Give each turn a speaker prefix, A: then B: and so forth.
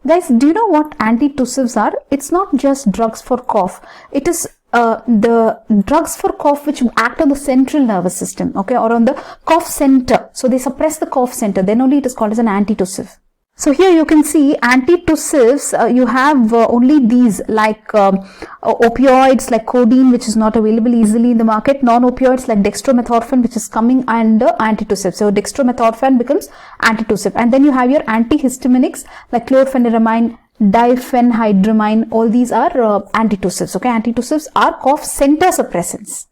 A: Guys, do you know what antitussives are? It's not just drugs for cough. It is the drugs for cough which act on the central nervous system, okay, or on the cough center. So they suppress the cough center. Then only it is called as an antitussive. So here you can see antitussives, you have only these like opioids like codeine, which is not available easily in the market, non-opioids like dextromethorphan, which is coming under antitussive. So dextromethorphan becomes antitussive. And then you have your antihistaminics like chlorpheniramine, diphenhydramine, all these are antitussives. Okay, antitussives are cough center suppressants.